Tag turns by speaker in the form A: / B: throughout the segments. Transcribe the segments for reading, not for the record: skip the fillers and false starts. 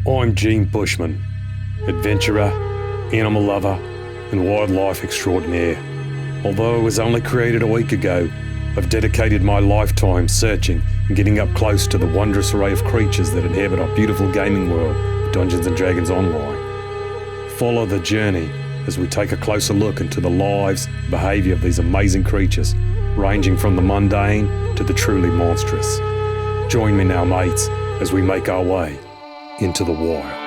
A: I'm Gene Bushman, adventurer, animal lover, and wildlife extraordinaire. Although I was only created a week ago, I've dedicated my lifetime searching and getting up close to the wondrous array of creatures that inhabit our beautiful gaming world of Dungeons & Dragons Online. Follow the journey as we take a closer look into the lives and behaviour of these amazing creatures, ranging from the mundane to the truly monstrous. Join me now, mates, as we make our way into the wilds.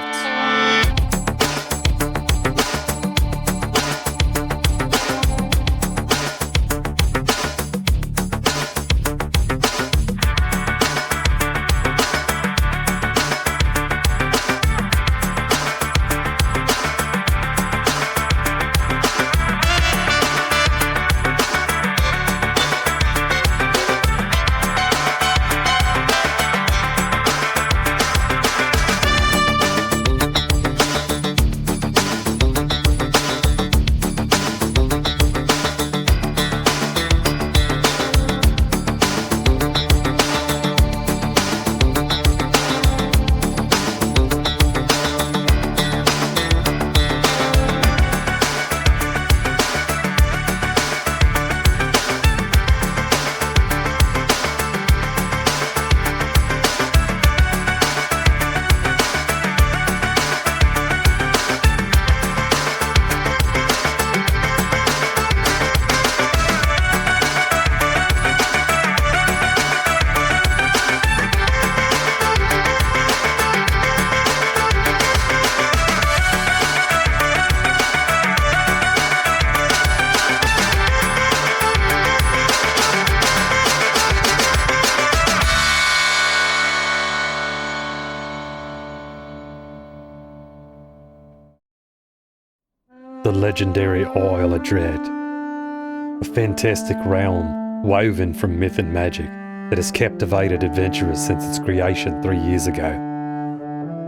A: The legendary Isle of Dread, a fantastic realm woven from myth and magic that has captivated adventurers since its creation 3 years ago.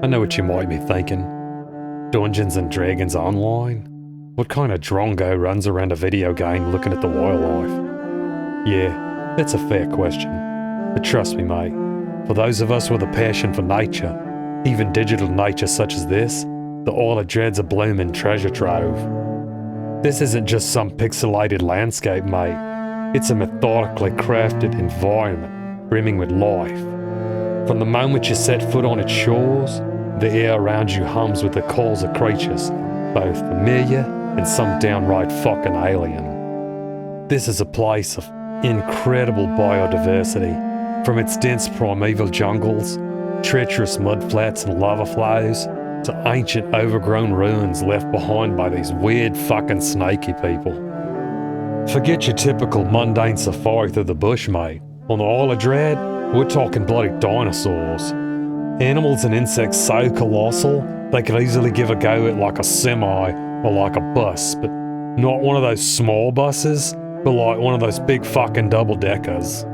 A: I know what you might be thinking. Dungeons and Dragons Online? What kind of drongo runs around a video game looking at the wildlife? Yeah, that's a fair question. But trust me, mate, for those of us with a passion for nature, even digital nature such as this, the Isle of Dread's a blooming treasure trove. This isn't just some pixelated landscape, mate. It's a methodically crafted environment brimming with life. From the moment you set foot on its shores, the air around you hums with the calls of creatures, both familiar and some downright fucking alien. This is a place of incredible biodiversity, from its dense primeval jungles, treacherous mudflats and lava flows, to ancient overgrown ruins left behind by these weird fucking snaky people. Forget your typical mundane safari through the bush, mate. On the Isle of Dread, we're talking bloody dinosaurs. Animals and insects so colossal, they could easily give a go at like a semi or like a bus, but not one of those small buses, but like one of those big fucking double-deckers.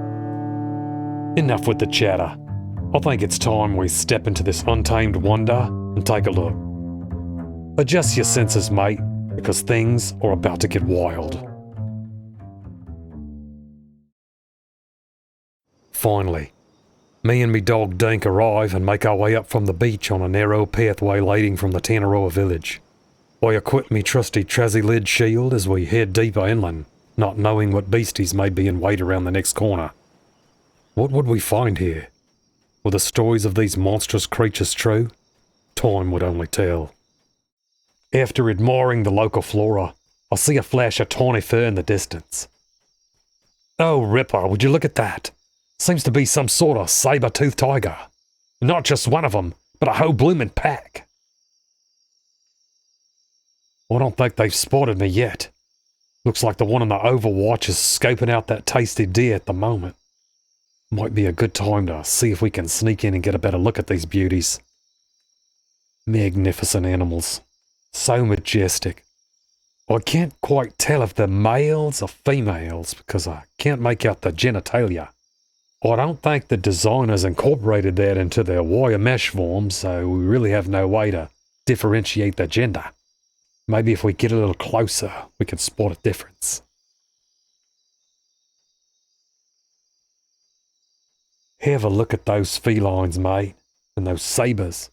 A: Enough with the chatter. I think it's time we step into this untamed wonder and take a look. Adjust your senses, mate, because things are about to get wild. Finally, me and me dog Dink arrive and make our way up from the beach on a narrow pathway leading from the Tangaroa village. I equip me trusty Trazzy lid shield as we head deeper inland, not knowing what beasties may be in wait around the next corner. What would we find here? Were the stories of these monstrous creatures true? Time would only tell. After admiring the local flora, I see a flash of tawny fur in the distance. Oh, Ripper, would you look at that? Seems to be some sort of saber-toothed tiger. Not just one of them, but a whole bloomin' pack. I don't think they've spotted me yet. Looks like the one on the Overwatch is scoping out that tasty deer at the moment. Might be a good time to see if we can sneak in and get a better look at these beauties. Magnificent animals. So majestic. I can't quite tell if they're males or females because I can't make out the genitalia. I don't think the designers incorporated that into their wire mesh form, so we really have no way to differentiate their gender. Maybe if we get a little closer, we can spot a difference. Have a look at those felines, mate, and those sabers.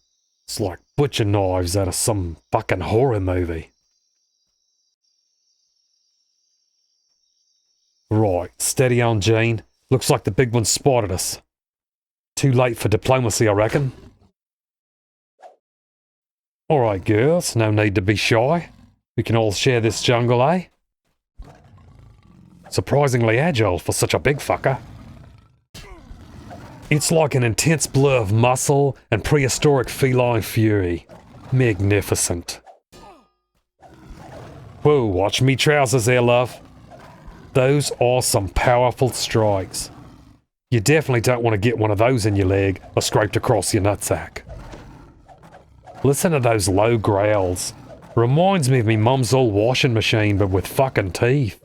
A: It's like butcher knives out of some fucking horror movie. Right, steady on, Gene. Looks like the big one spotted us. Too late for diplomacy, I reckon. Alright, girls, no need to be shy. We can all share this jungle, eh? Surprisingly agile for such a big fucker. It's like an intense blur of muscle and prehistoric feline fury. Magnificent. Whoa, watch me trousers there, love. Those are some powerful strikes. You definitely don't want to get one of those in your leg or scraped across your nutsack. Listen to those low growls. Reminds me of me mum's old washing machine, but with fucking teeth.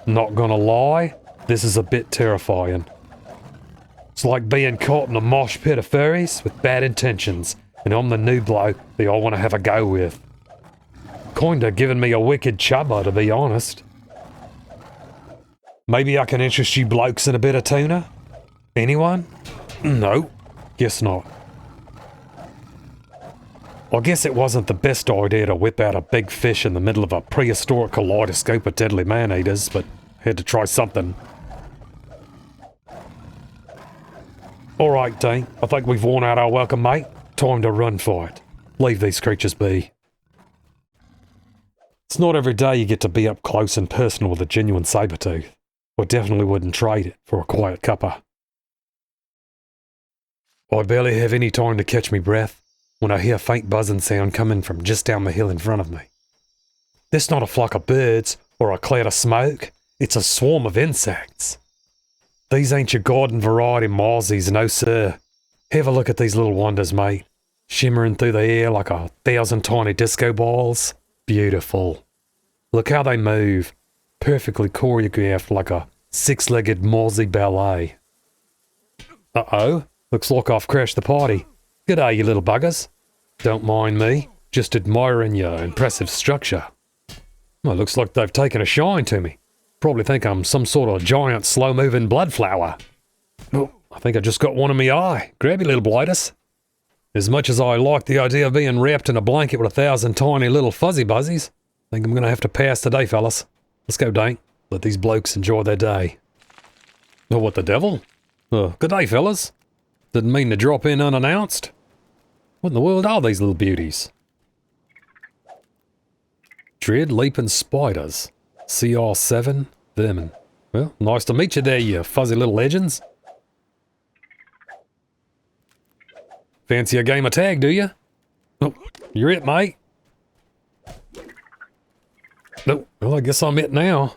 A: Not gonna lie, this is a bit terrifying. It's like being caught in a mosh pit of furries with bad intentions, and I'm the new bloke they all want to have a go with. Kinda giving me a wicked chubba, to be honest. Maybe I can interest you blokes in a bit of tuna? Anyone? No, guess not. I guess it wasn't the best idea to whip out a big fish in the middle of a prehistoric kaleidoscope of deadly man-eaters, but had to try something. Alright, Dean, I think we've worn out our welcome, mate. Time to run for it. Leave these creatures be. It's not every day you get to be up close and personal with a genuine saber-tooth. I definitely wouldn't trade it for a quiet cuppa. I barely have any time to catch me breath when I hear a faint buzzing sound coming from just down the hill in front of me. That's not a flock of birds or a cloud of smoke, it's a swarm of insects. These ain't your garden variety mozzies, no sir. Have a look at these little wonders, mate. Shimmering through the air like 1,000 tiny disco balls. Beautiful. Look how they move. Perfectly choreographed like a six-legged mozzie ballet. Uh-oh, looks like I've crashed the party. G'day, you little buggers. Don't mind me, just admiring your impressive structure. Well, looks like they've taken a shine to me. Probably think I'm some sort of giant slow-moving blood flower. Oh, I think I just got one in my eye. Grab you, little blightus. As much as I like the idea of being wrapped in a blanket with 1,000 tiny little fuzzy buzzies, I think I'm going to have to pass today, fellas. Let's go, Dane. Let these blokes enjoy their day. Oh, what the devil? Good day, fellas. Didn't mean to drop in unannounced. What in the world are these little beauties? Dread leaping spiders. CR7 vermin. Well, nice to meet you there, you fuzzy little legends. Fancy a game of tag, do you? Oh, you're it, mate. No, well, I guess I'm it now.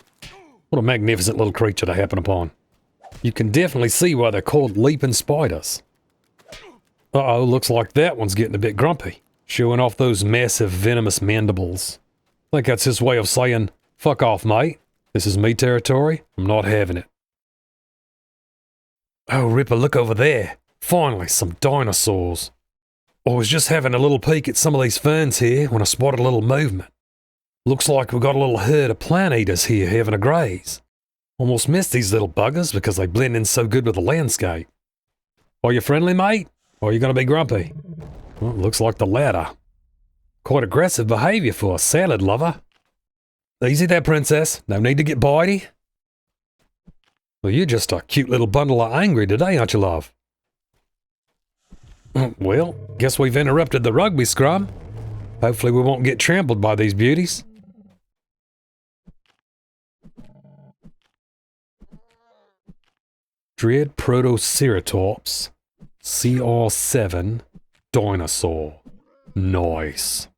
A: What a magnificent little creature to happen upon. You can definitely see why they're called leaping spiders. Uh-oh, looks like that one's getting a bit grumpy, showing off those massive venomous mandibles. I think that's his way of saying, fuck off, mate. This is me territory. I'm not having it. Oh, Ripper, look over there. Finally, some dinosaurs. I was just having a little peek at some of these ferns here when I spotted a little movement. Looks like we've got a little herd of plant eaters here having a graze. Almost missed these little buggers because they blend in so good with the landscape. Are you friendly, mate? Or are you going to be grumpy? Well, looks like the latter. Quite aggressive behaviour for a salad lover. Easy there, princess. No need to get bitey. Well, you're just a cute little bundle of angry today, aren't you, love? Well, guess we've interrupted the rugby scrum. Hopefully we won't get trampled by these beauties. Dread Protoceratops, CR7, dinosaur. Nice.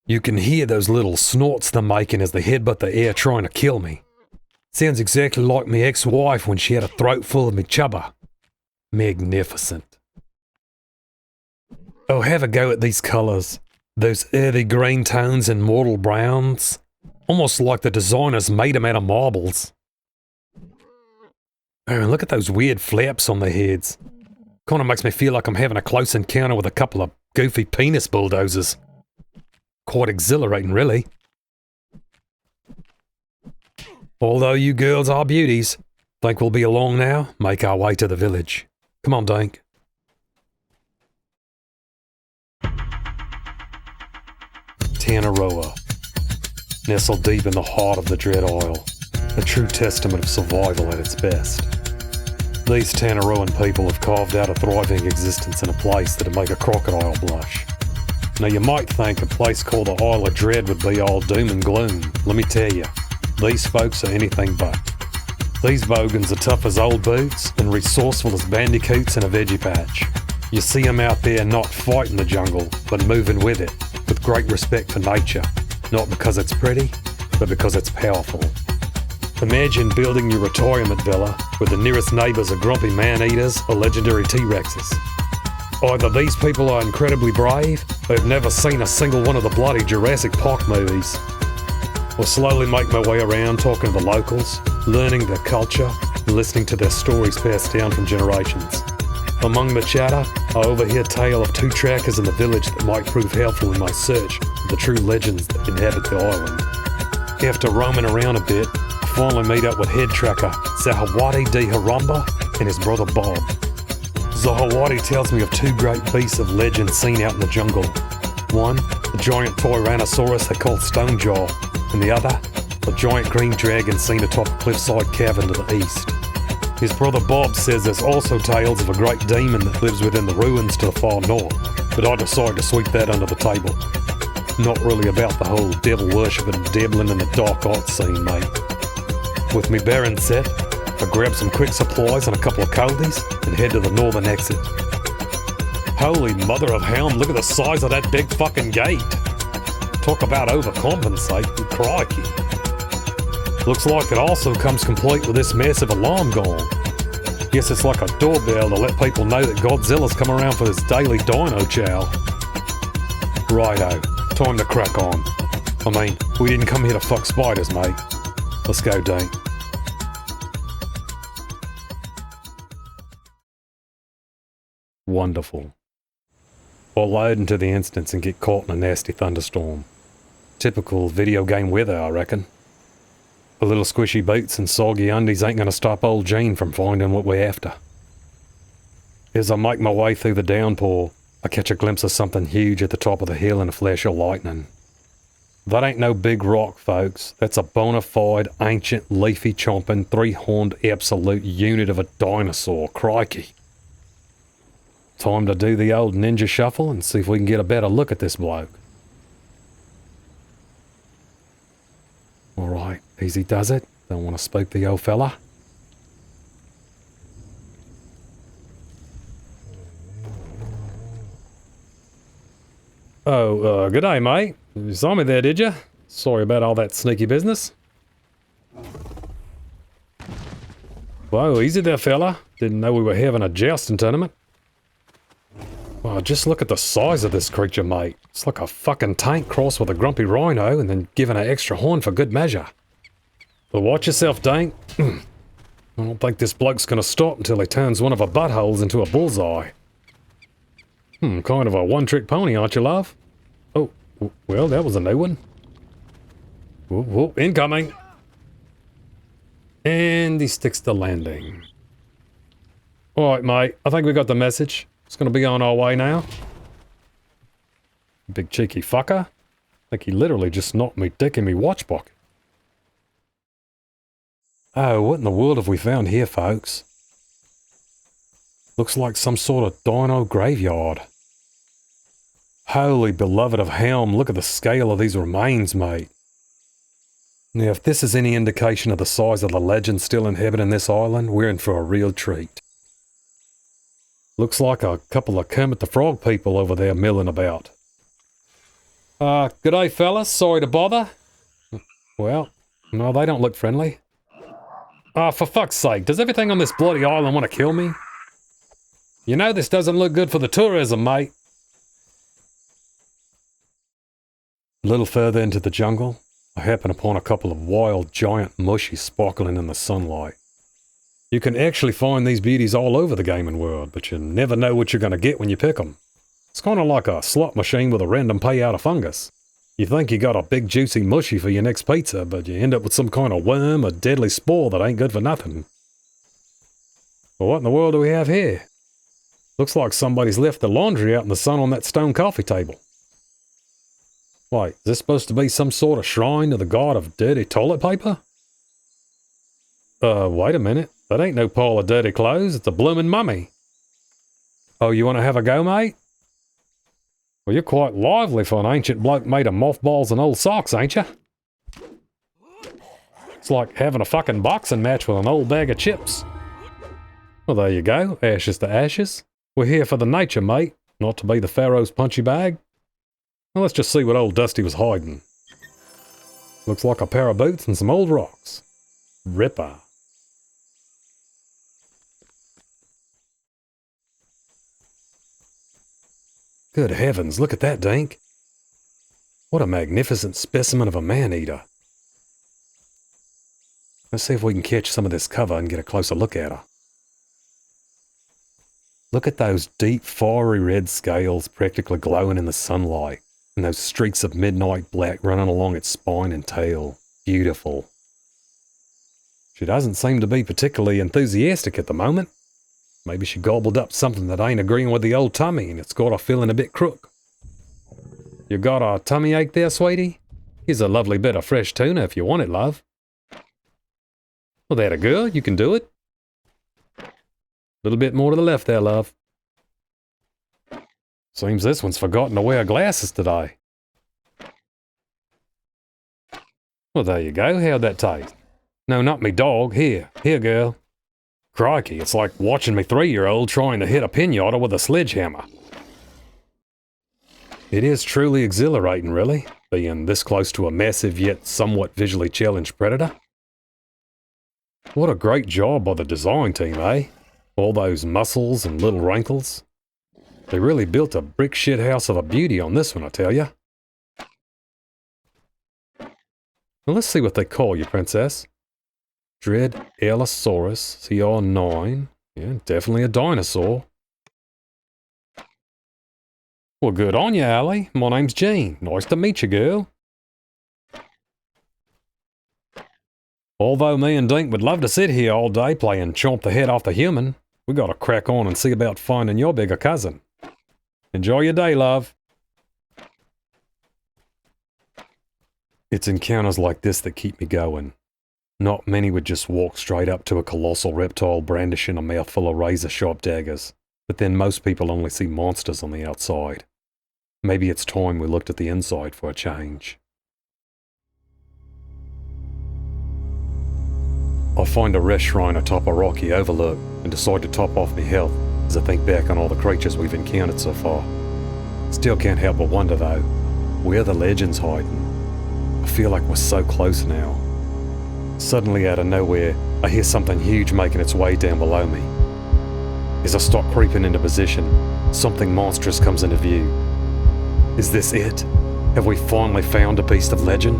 A: You can hear those little snorts they're making as they headbutt the air trying to kill me. Sounds exactly like my ex-wife when she had a throat full of me chubba. Magnificent. Oh, have a go at these colours. Those earthy green tones and mortal browns. Almost like the designers made them out of marbles. Oh, and look at those weird flaps on their heads. Kinda makes me feel like I'm having a close encounter with a couple of goofy penis bulldozers. Quite exhilarating, really. Although you girls are beauties, think we'll be along now, make our way to the village. Come on, Dink. Tangaroa, nestled deep in the heart of the Dread Isle, a true testament of survival at its best. These Tangaroan people have carved out a thriving existence in a place that'd make a crocodile blush. Now you might think a place called the Isle of Dread would be all doom and gloom. Let me tell you, these folks are anything but. These bogans are tough as old boots and resourceful as bandicoots in a veggie patch. You see them out there not fighting the jungle, but moving with it, with great respect for nature. Not because it's pretty, but because it's powerful. Imagine building your retirement villa where the nearest neighbours are grumpy man-eaters or legendary T-Rexes. Either these people are incredibly brave, or have never seen a single one of the bloody Jurassic Park movies. I'll slowly make my way around talking to the locals, learning their culture, and listening to their stories passed down from generations. Among the chatter, I overhear tale of two trackers in the village that might prove helpful in my search for the true legends that inhabit the island. After roaming around a bit, I finally meet up with head tracker Zahawati D. Haramba and his brother Bob. Zahawati tells me of two great beasts of legend seen out in the jungle. One, the giant Tyrannosaurus they called Stonejaw, and the other, a giant green dragon seen atop a cliffside cavern to the east. His brother Bob says there's also tales of a great demon that lives within the ruins to the far north, but I decided to sweep that under the table. Not really about the whole devil worshipping dabbling in the dark arts scene, mate. With me bearing set, I grab some quick supplies and a couple of coldies and head to the northern exit. Holy mother of helm, look at the size of that big fucking gate. Talk about overcompensating, crikey. Looks like it also comes complete with this massive alarm gong. Guess it's like a doorbell to let people know that Godzilla's come around for his daily dino chow. Righto, time to crack on. I mean, we didn't come here to fuck spiders, mate. Let's go, Dean. Wonderful. I'll load into the instance and get caught in a nasty thunderstorm. Typical video game weather, I reckon. A little squishy boots and soggy undies ain't gonna stop old Gene from finding what we're after. As I make my way through the downpour, I catch a glimpse of something huge at the top of the hill in a flash of lightning. That ain't no big rock, folks. That's a bona fide, ancient, leafy-chomping, three-horned absolute unit of a dinosaur. Crikey. Time to do the old ninja shuffle and see if we can get a better look at this bloke. Alright, easy does it. Don't want to spook the old fella. Oh, g'day, mate. You saw me there, did you? Sorry about all that sneaky business. Whoa, easy there, fella. Didn't know we were having a jousting tournament. Oh, just look at the size of this creature, mate. It's like a fucking tank crossed with a grumpy rhino and then given an extra horn for good measure. But watch yourself, Dank. I don't think this bloke's gonna stop until he turns one of our buttholes into a bullseye. Kind of a one-trick pony, aren't you, love? Oh, well, that was a new one. Whoa, incoming! And he sticks to landing. Alright, mate, I think we got the message. It's gonna be on our way now. Big cheeky fucker. I think he literally just knocked me dick in me watch pocket. Oh, what in the world have we found here, folks? Looks like some sort of dino graveyard. Holy beloved of Helm, look at the scale of these remains, mate. Now, if this is any indication of the size of the legend still inhabiting this island, we're in for a real treat. Looks like a couple of Kermit the Frog people over there milling about. G'day fellas, sorry to bother. Well, no, they don't look friendly. For fuck's sake, does everything on this bloody island want to kill me? You know this doesn't look good for the tourism, mate. A little further into the jungle, I happen upon a couple of wild giant mushies sparkling in the sunlight. You can actually find these beauties all over the gaming world, but you never know what you're going to get when you pick them. It's kind of like a slot machine with a random payout of fungus. You think you got a big juicy mushy for your next pizza, but you end up with some kind of worm or deadly spore that ain't good for nothing. Well, what in the world do we have here? Looks like somebody's left the laundry out in the sun on that stone coffee table. Wait, is this supposed to be some sort of shrine to the god of dirty toilet paper? Wait a minute. That ain't no pile of dirty clothes, it's a bloomin' mummy. Oh, you want to have a go, mate? Well, you're quite lively for an ancient bloke made of mothballs and old socks, ain't you? It's like having a fucking boxing match with an old bag of chips. Well, there you go, ashes to ashes. We're here for the nature, mate, not to be the Pharaoh's punchy bag. Well, let's just see what old Dusty was hiding. Looks like a pair of boots and some old rocks. Ripper. Good heavens, look at that, Dink. What a magnificent specimen of a man-eater. Let's see if we can catch some of this cover and get a closer look at her. Look at those deep, fiery red scales practically glowing in the sunlight, and those streaks of midnight black running along its spine and tail. Beautiful. She doesn't seem to be particularly enthusiastic at the moment. Maybe she gobbled up something that ain't agreeing with the old tummy and it's got her feeling a bit crook. You got a tummy ache there, sweetie? Here's a lovely bit of fresh tuna if you want it, love. Well, that a girl, you can do it. A little bit more to the left there, love. Seems this one's forgotten to wear glasses today. Well, there you go. How'd that taste? No, not me dog. Here, girl. Crikey, it's like watching me 3-year-old trying to hit a pinata with a sledgehammer. It is truly exhilarating, really, being this close to a massive yet somewhat visually challenged predator. What a great job by the design team, eh? All those muscles and little wrinkles. They really built a brick shit house of a beauty on this one, I tell ya. Well, let's see what they call you, princess. Dread Allosaurus, CR9. Yeah, definitely a dinosaur. Well, good on you, Allie. My name's Gene. Nice to meet you, girl. Although me and Dink would love to sit here all day playing chomp the head off the human, we gotta crack on and see about finding your bigger cousin. Enjoy your day, love. It's encounters like this that keep me going. Not many would just walk straight up to a colossal reptile brandishing a mouthful of razor-sharp daggers, but then most people only see monsters on the outside. Maybe it's time we looked at the inside for a change. I find a rest shrine atop a rocky overlook and decide to top off my health as I think back on all the creatures we've encountered so far. Still can't help but wonder though, where are the legends hiding? I feel like we're so close now. Suddenly out of nowhere, I hear something huge making its way down below me. As I start creeping into position, something monstrous comes into view. Is this it? Have we finally found a beast of legend?